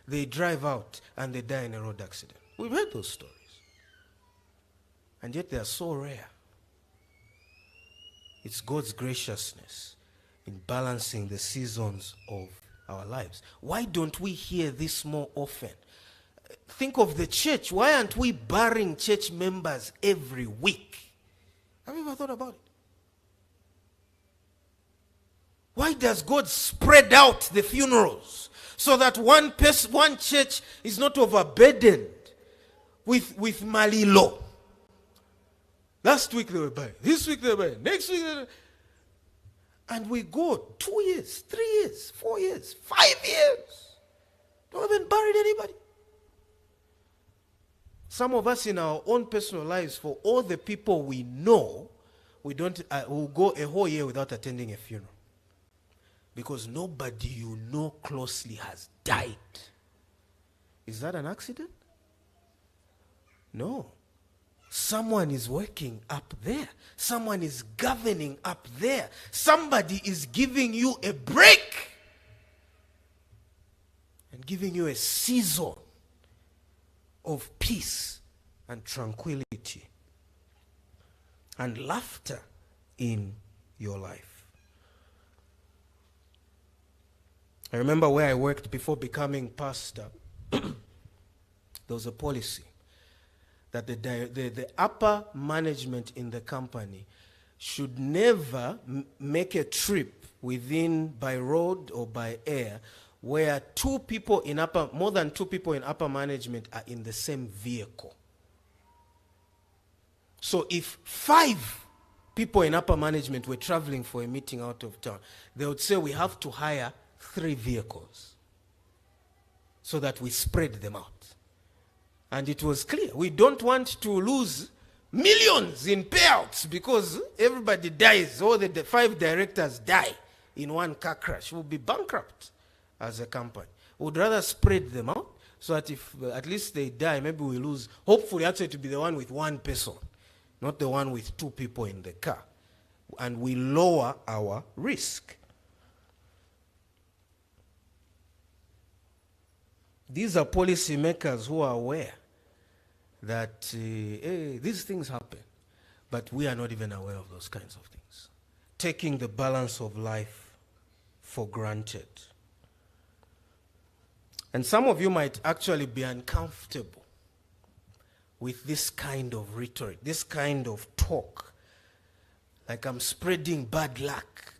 they drive out and they die in a road accident. We've heard those stories. And yet they are so rare. It's God's graciousness in balancing the seasons of our lives. Why don't we hear this more often? Think of the church. Why aren't we burying church members every week? Have you ever thought about it? Why does God spread out the funerals so that one church is not overburdened with malilo? Last week they were buying. This week they were buying. Next week they were... And we go 2 years, 3 years, 4 years, 5 years. Don't even buried anybody. Some of us in our own personal lives, for all the people we know, we'll go a whole year without attending a funeral. Because nobody you know closely has died. Is that an accident? No. Someone is working up there. Someone is governing up there. Somebody is giving you a break and giving you a season of peace and tranquility and laughter in your life. I remember where I worked before becoming pastor. There was a policy that the upper management in the company should never make a trip by road or by air where more than two people in upper management are in the same vehicle. So if 5 people in upper management were traveling for a meeting out of town, they would say we have to hire 3 vehicles so that we spread them out. And it was clear, we don't want to lose millions in payouts because everybody dies. All the 5 directors die in one car crash. We'll be bankrupt as a company. We'd rather spread them out so that if at least they die, maybe we lose. Hopefully, actually, to be the one with 1 person, not the one with 2 people in the car. And we lower our risk. These are policymakers who are aware that these things happen, but we are not even aware of those kinds of things. Taking the balance of life for granted. And some of you might actually be uncomfortable with this kind of rhetoric, this kind of talk. Like I'm spreading bad luck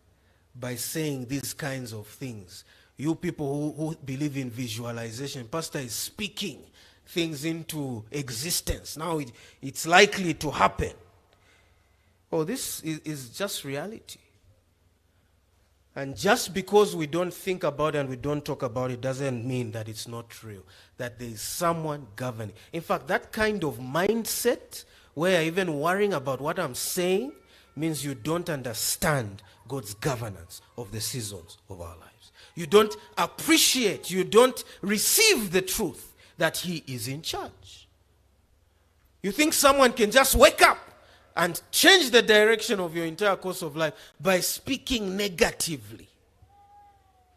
by saying these kinds of things. You people who believe in visualization, pastor is speaking things into existence. Now it's likely to happen. Oh, this is just reality. And just because we don't think about it and we don't talk about it doesn't mean that it's not real, that there is someone governing. In fact, that kind of mindset where you're even worrying about what I'm saying means you don't understand God's governance of the seasons of our lives. You don't appreciate, you don't receive the truth that He is in charge. You think someone can just wake up and change the direction of your entire course of life by speaking negatively.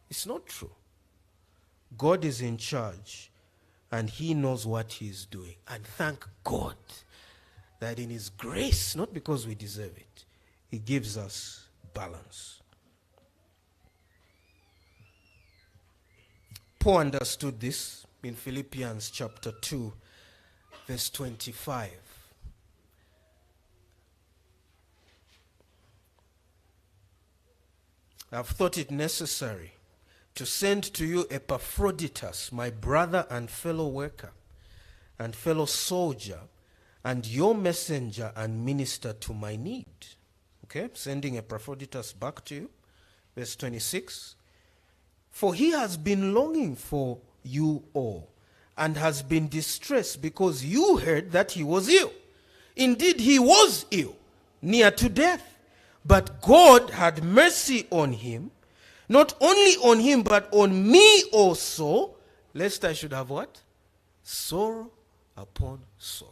It's not true. God is in charge and He knows what He is doing. And thank God that in His grace, not because we deserve it, He gives us balance. Paul understood this in Philippians chapter 2, verse 25. I've thought it necessary to send to you Epaphroditus, my brother and fellow worker and fellow soldier, and your messenger and minister to my need. Okay, sending Epaphroditus back to you. Verse 26. For he has been longing for you all, and has been distressed because you heard that he was ill. Indeed, he was ill, near to death. But God had mercy on him, not only on him, but on me also, lest I should have what? Sorrow upon sorrow.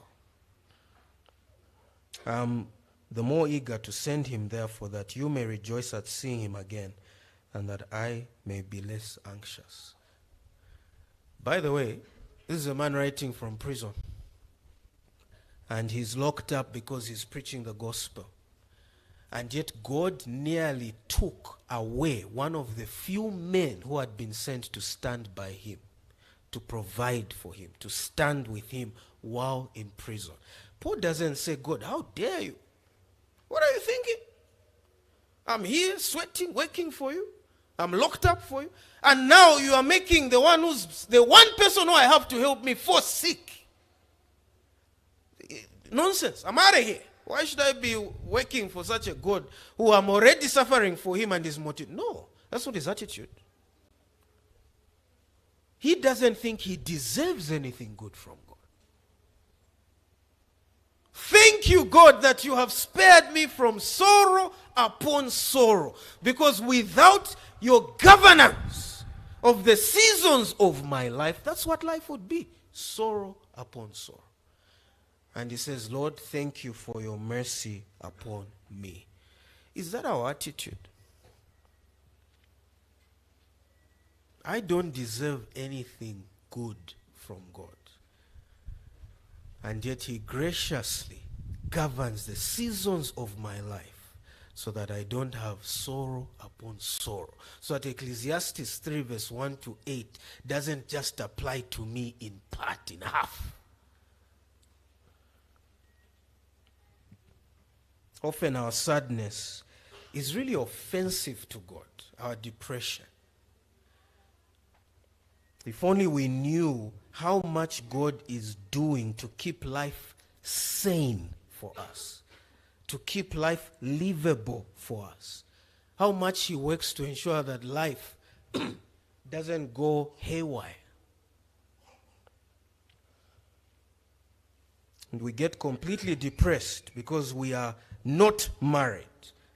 The more eager to send him, therefore, that you may rejoice at seeing him again, and that I may be less anxious. By the way, this is a man writing from prison. And he's locked up because he's preaching the gospel. And yet God nearly took away one of the few men who had been sent to stand by him, to provide for him, to stand with him while in prison. Paul doesn't say, God, how dare you? What are you thinking? I'm here sweating, working for you. I'm locked up for you. And now you are making the one person who I have to help me fall sick. Nonsense. I'm out of here. Why should I be working for such a God who I'm already suffering for him and his motive? No, that's not his attitude. He doesn't think he deserves anything good from God. Thank you, God, that you have spared me from sorrow upon sorrow. Because without your governance of the seasons of my life, that's what life would be. Sorrow upon sorrow. And he says, Lord, thank you for your mercy upon me. Is that our attitude? I don't deserve anything good from God. And yet he graciously governs the seasons of my life so that I don't have sorrow upon sorrow. So that Ecclesiastes 3 verse 1 to 8 doesn't just apply to me in part, in half. Often our sadness is really offensive to God, our depression. If only we knew how much God is doing to keep life sane for us, to keep life livable for us, how much he works to ensure that life doesn't go haywire. And we get completely depressed because we are not married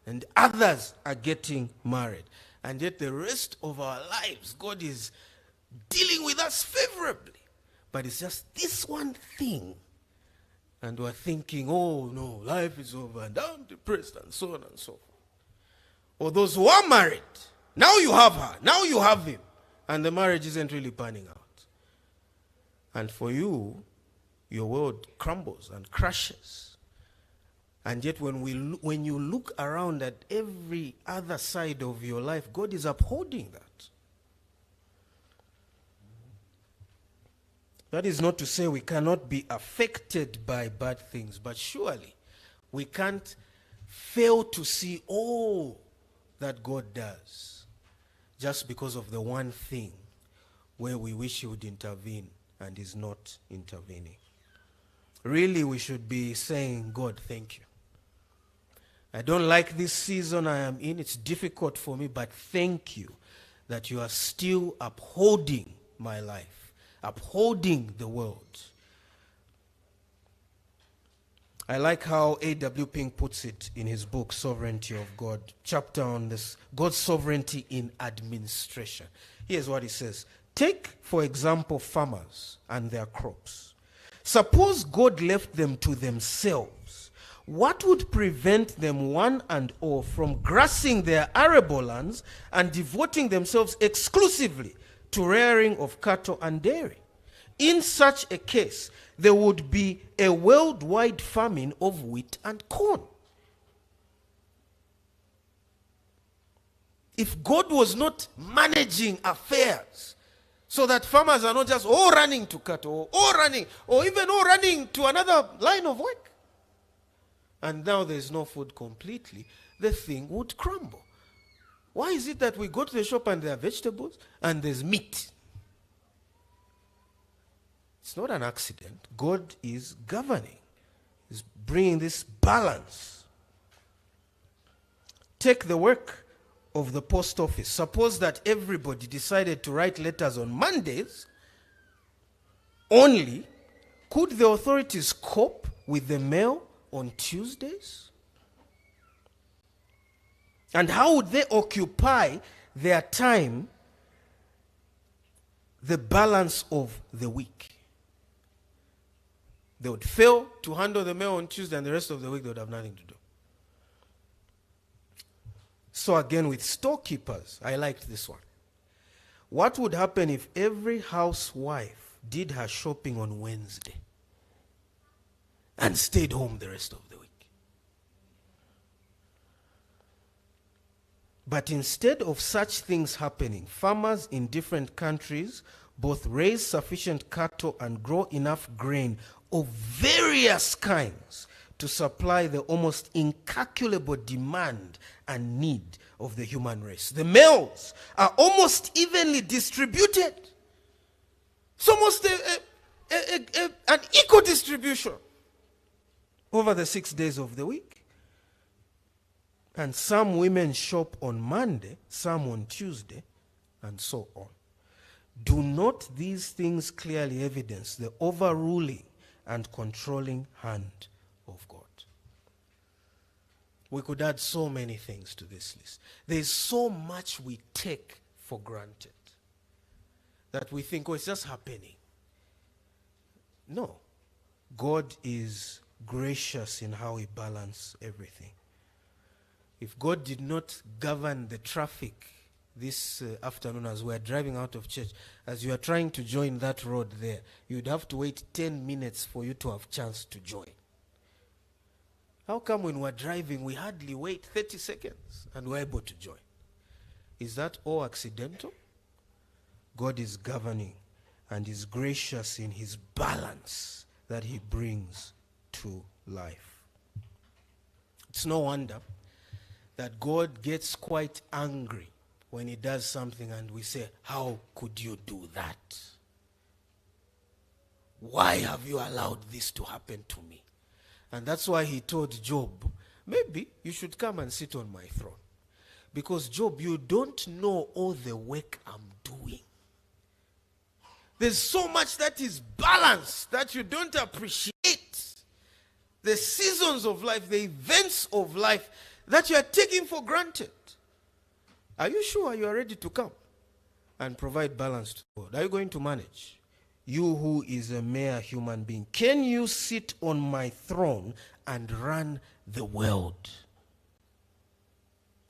and others are getting married. And yet the rest of our lives, God is dealing with us favorably. But it's just this one thing. And we're thinking, oh no, life is over and I'm depressed and so on and so forth. Or those who are married, now you have her, now you have him. And the marriage isn't really panning out. And for you, your world crumbles and crashes. And yet when you look around at every other side of your life, God is upholding that. That is not to say we cannot be affected by bad things, but surely we can't fail to see all that God does just because of the one thing where we wish he would intervene and is not intervening. Really, we should be saying, God, thank you. I don't like this season I am in. It's difficult for me, but thank you that you are still upholding my life, upholding the world. I like how A.W. Pink puts it in his book, Sovereignty of God, chapter on this, God's sovereignty in administration. Here's what he says. Take, for example, farmers and their crops. Suppose God left them to themselves. What would prevent them one and all from grassing their arable lands and devoting themselves exclusively to rearing of cattle and dairy? In such a case, there would be a worldwide famine of wheat and corn. If God was not managing affairs so that farmers are not just all running to cattle, or all running, or even all running to another line of work, and now there's no food completely, the thing would crumble. Why is it that we go to the shop and there are vegetables and there's meat? It's not an accident. God is governing. He's bringing this balance. Take the work of the post office. Suppose that everybody decided to write letters on Mondays only. Could the authorities cope with the mail on Tuesdays? And how would they occupy their time, the balance of the week? They would fail to handle the mail on Tuesday, and the rest of the week they would have nothing to do. So again, with storekeepers, I liked this one. What would happen if every housewife did her shopping on Wednesday and stayed home the rest of the week? But instead of such things happening, farmers in different countries both raise sufficient cattle and grow enough grain of various kinds to supply the almost incalculable demand and need of the human race. The males are almost evenly distributed. It's almost an equal distribution over the 6 days of the week. And some women shop on Monday, some on Tuesday, and so on. Do not these things clearly evidence the overruling and controlling hand of God? We could add so many things to this list. There is so much we take for granted that we think, oh, it's just happening. No. God is gracious in how he balances everything. If God did not govern the traffic this afternoon as we are driving out of church, as you are trying to join that road there, you'd have to wait 10 minutes for you to have chance to join. How come when we're driving, we hardly wait 30 seconds and we're able to join? Is that all accidental? God is governing and is gracious in his balance that he brings to life. It's no wonder that God gets quite angry when he does something and we say, how could you do that? Why have you allowed this to happen to me? And that's why he told Job, maybe you should come and sit on my throne. Because Job, you don't know all the work I'm doing. There's so much that is balanced that you don't appreciate. The seasons of life, the events of life that you are taking for granted. Are you sure you are ready to come and provide balance to God? Are you going to manage? You who is a mere human being, can you sit on my throne and run the world?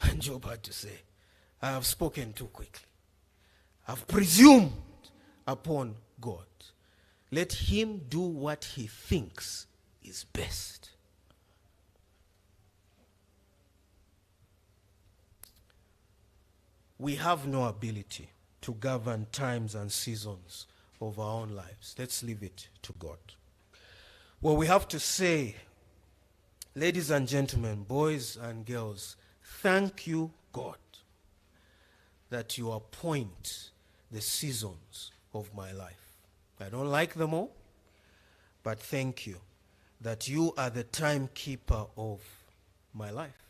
And Job had to say, I have spoken too quickly. I've presumed upon God. Let him do what he thinks is best. We have no ability to govern times and seasons of our own lives. Let's leave it to God. Well, we have to say, ladies and gentlemen, boys and girls, thank you, God, that you appoint the seasons of my life. I don't like them all, but thank you that you are the timekeeper of my life.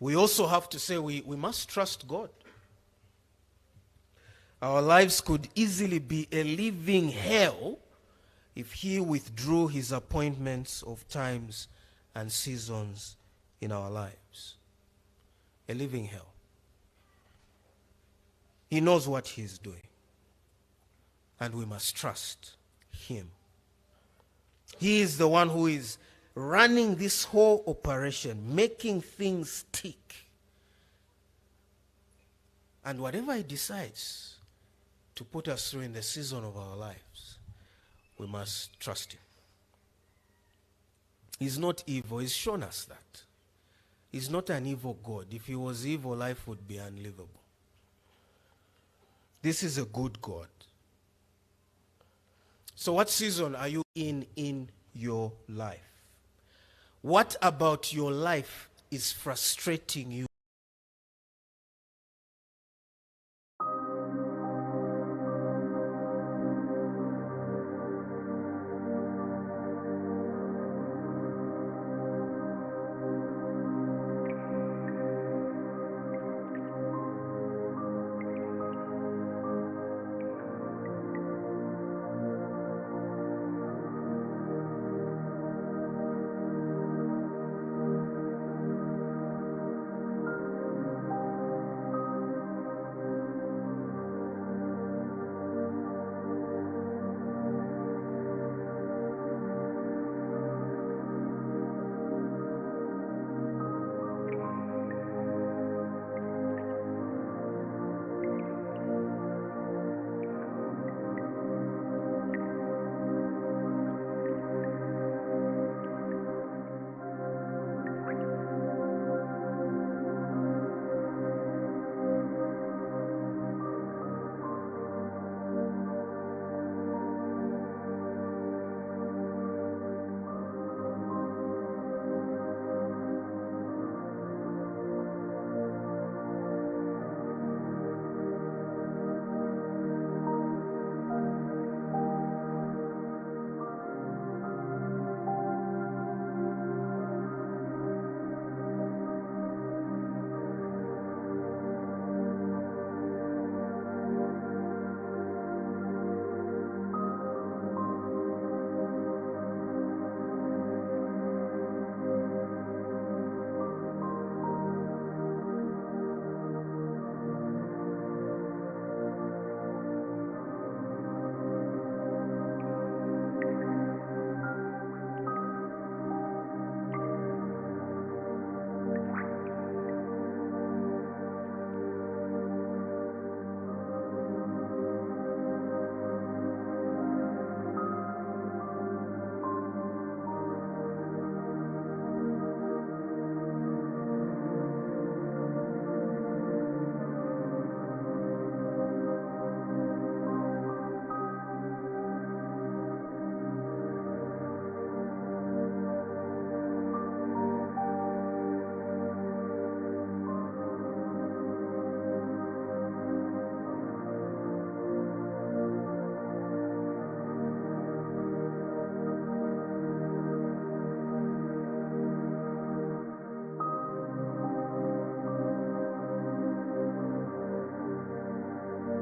We also have to say we must trust God. Our lives could easily be a living hell if he withdrew his appointments of times and seasons in our lives. A living hell. He knows what he is doing. And we must trust him. He is the one who is running this whole operation, making things tick. And whatever he decides to put us through in the season of our lives, we must trust him. He's not evil. He's shown us that. He's not an evil God. If he was evil, life would be unlivable. This is a good God. So what season are you in your life? What about your life is frustrating you